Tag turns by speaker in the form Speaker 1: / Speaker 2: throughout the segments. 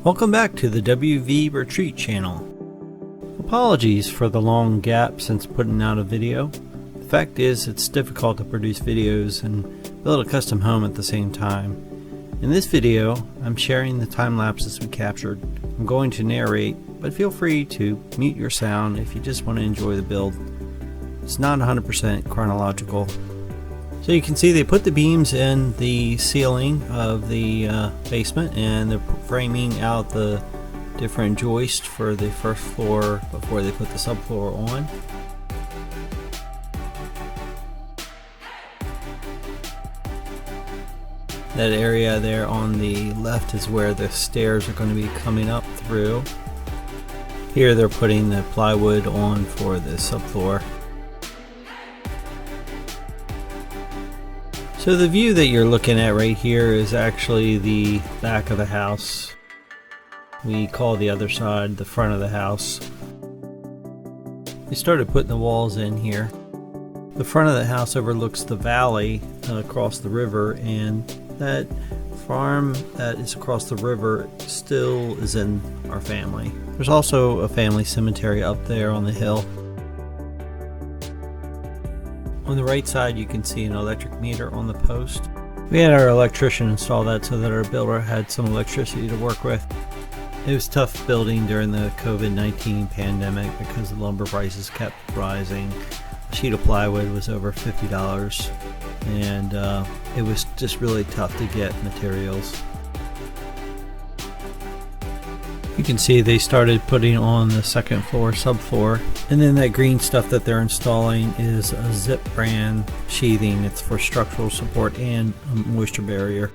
Speaker 1: Welcome back to the WV Retreat channel. Apologies for the long gap since putting out a video. The fact is, it's difficult to produce videos and build a custom home at the same time. In this video, I'm sharing the time lapses we captured. I'm going to narrate, but feel free to mute your sound if you just want to enjoy the build. It's not 100% chronological. So you can see they put the beams in the ceiling of the basement, and they're framing out the different joists for the first floor before they put the subfloor on. That area there on the left is where the stairs are going to be coming up through. Here they're putting the plywood on for the subfloor. So the view that you're looking at right here is actually the back of the house. We call the other side the front of the house. We started putting the walls in here. The front of the house overlooks the valley across the river, and that farm that is across the river still is in our family. There's also a family cemetery up there on the hill. On the right side you can see an electric meter on the post. We had our electrician install that so that our builder had some electricity to work with. It was tough building during the COVID-19 pandemic because the lumber prices kept rising. A sheet of plywood was over $50, and it was just really tough to get materials. You can see they started putting on the second floor subfloor, and then that green stuff that they're installing is a Zip brand sheathing. It's for structural support and a moisture barrier.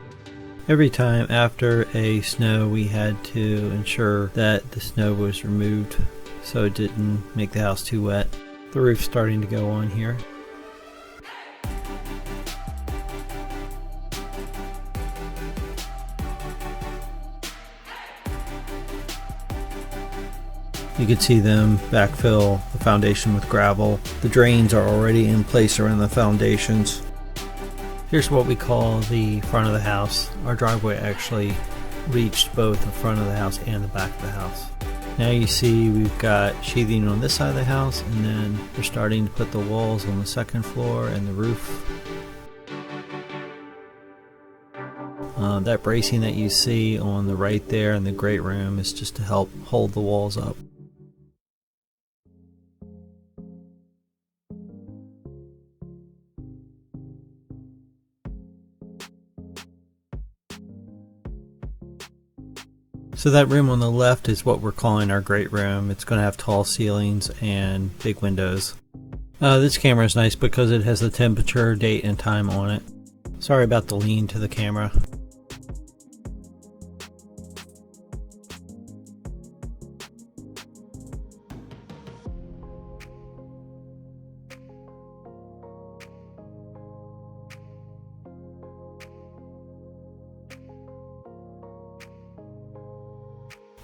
Speaker 1: Every time after a snow we had to ensure that the snow was removed so it didn't make the house too wet. The roof's starting to go on here. You can see them backfill the foundation with gravel. The drains are already in place around the foundations. Here's what we call the front of the house. Our driveway actually reached both the front of the house and the back of the house. Now you see we've got sheathing on this side of the house, and then we're starting to put the walls on the second floor and the roof. That bracing that you see on the right there in the great room is just to help hold the walls up. So that room on the left is what we're calling our great room. It's going to have tall ceilings and big windows. This camera is nice because it has the temperature, date, and time on it. Sorry about the lean to the camera.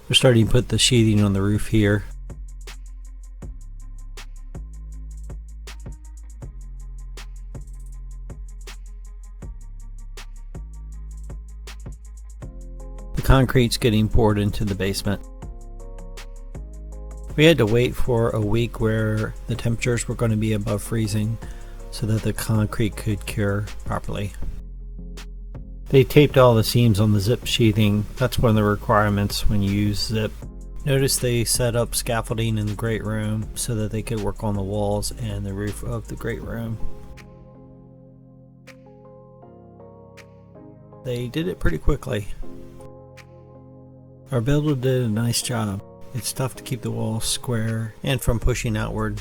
Speaker 1: We're starting to put the sheathing on the roof here. The concrete's getting poured into the basement. We had to wait for a week where the temperatures were going to be above freezing so that the concrete could cure properly. They taped all the seams on the Zip sheathing. That's one of the requirements when you use Zip. Notice they set up scaffolding in the great room so that they could work on the walls and the roof of the great room. They did it pretty quickly. Our builder did a nice job. It's tough to keep the walls square and from pushing outward.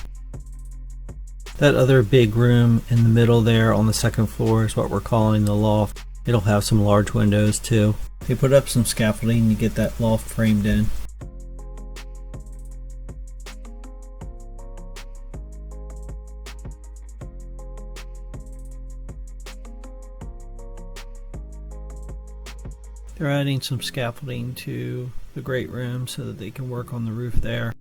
Speaker 1: That other big room in the middle there on the second floor is what we're calling the loft. It'll have some large windows too. They put up some scaffolding to get that loft framed in. They're adding some scaffolding to the great room so that they can work on the roof there.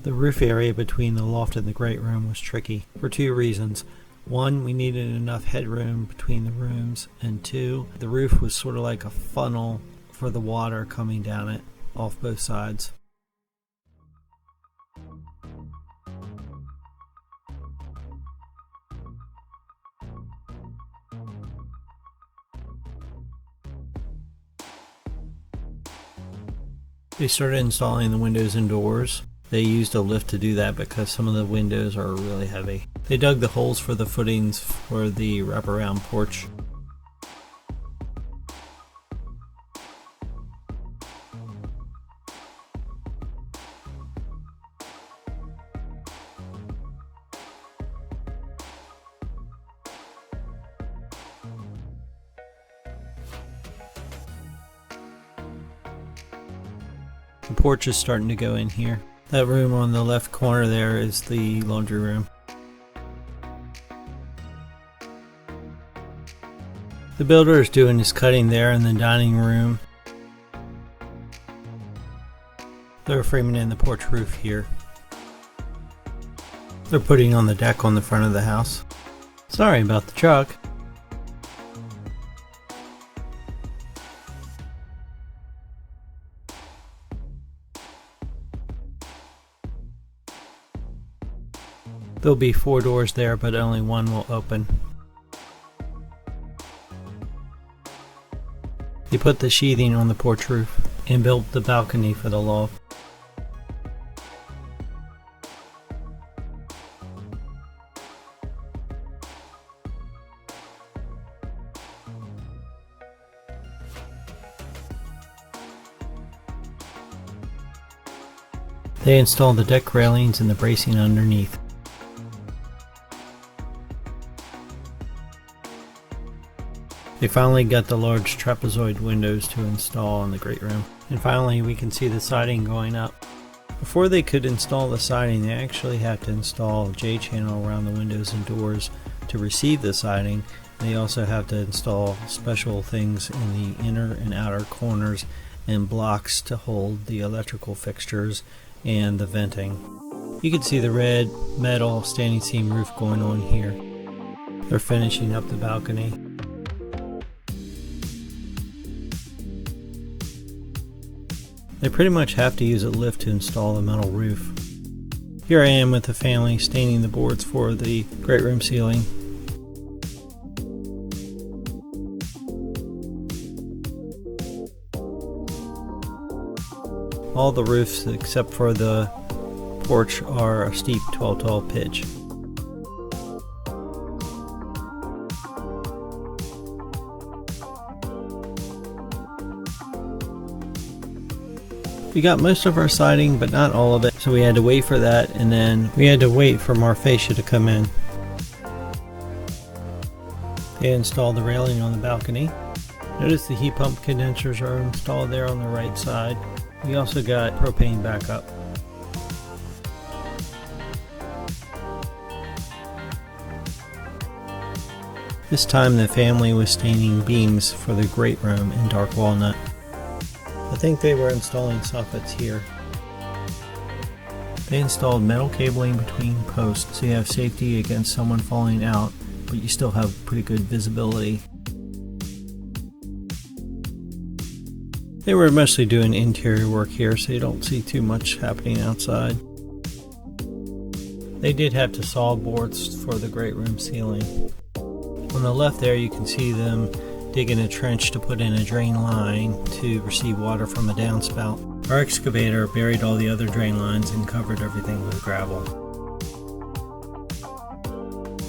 Speaker 1: The roof area between the loft and the great room was tricky for two reasons. One, we needed enough headroom between the rooms, and two, the roof was sort of like a funnel for the water coming down it. off both sides. They started installing the windows and doors. They used a lift to do that because some of the windows are really heavy. They dug the holes for the footings for the wraparound porch. The porch is starting to go in here. That room on the left corner there is the laundry room. The builder is doing his cutting there in the dining room. They're framing in the porch roof here. They're putting on the deck on the front of the house. Sorry about the truck. There'll be 4 doors there, but only one will open. He put the sheathing on the porch roof and built the balcony for the loft. They installed the deck railings and the bracing underneath. They finally got the large trapezoid windows to install in the great room. And finally we can see the siding going up. Before they could install the siding, they actually had to install a J-channel around the windows and doors to receive the siding. They also have to install special things in the inner and outer corners and blocks to hold the electrical fixtures and the venting. You can see the red metal standing seam roof going on here. They're finishing up the balcony. They pretty much have to use a lift to install the metal roof. Here I am with the family staining the boards for the great room ceiling. All the roofs except for the porch are a steep 12-12 pitch. We got most of our siding, but not all of it, so we had to wait for that, and then we had to wait for more fascia to come in. They installed the railing on the balcony. Notice the heat pump condensers are installed there on the right side. We also got propane backup. This time the family was staining beams for the great room in dark walnut. I think they were installing soffits here. They installed metal cabling between posts so you have safety against someone falling out, but you still have pretty good visibility. They were mostly doing interior work here, so you don't see too much happening outside. They did have to saw boards for the great room ceiling. On the left there you can see them digging a trench to put in a drain line to receive water from a downspout. Our excavator buried all the other drain lines and covered everything with gravel.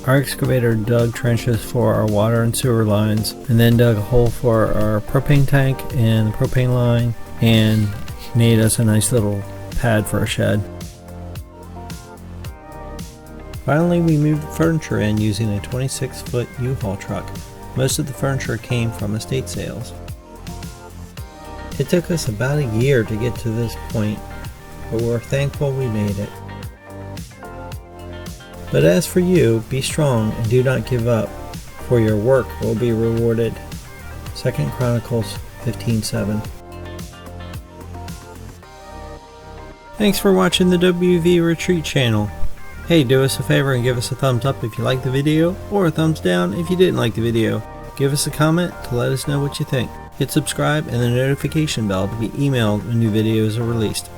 Speaker 1: Our excavator dug trenches for our water and sewer lines, and then dug a hole for our propane tank and the propane line, and made us a nice little pad for a shed. Finally, we moved the furniture in using a 26-foot U-Haul truck. Most of the furniture came from estate sales. It took us about a year to get to this point, but we're thankful we made it. But as for you, be strong and do not give up, for your work will be rewarded. 2 Chronicles 15:7. Thanks for watching the WV Retreat channel. Hey, do us a favor and give us a thumbs up if you liked the video, or a thumbs down if you didn't like the video. Give us a comment to let us know what you think. Hit subscribe and the notification bell to be emailed when new videos are released.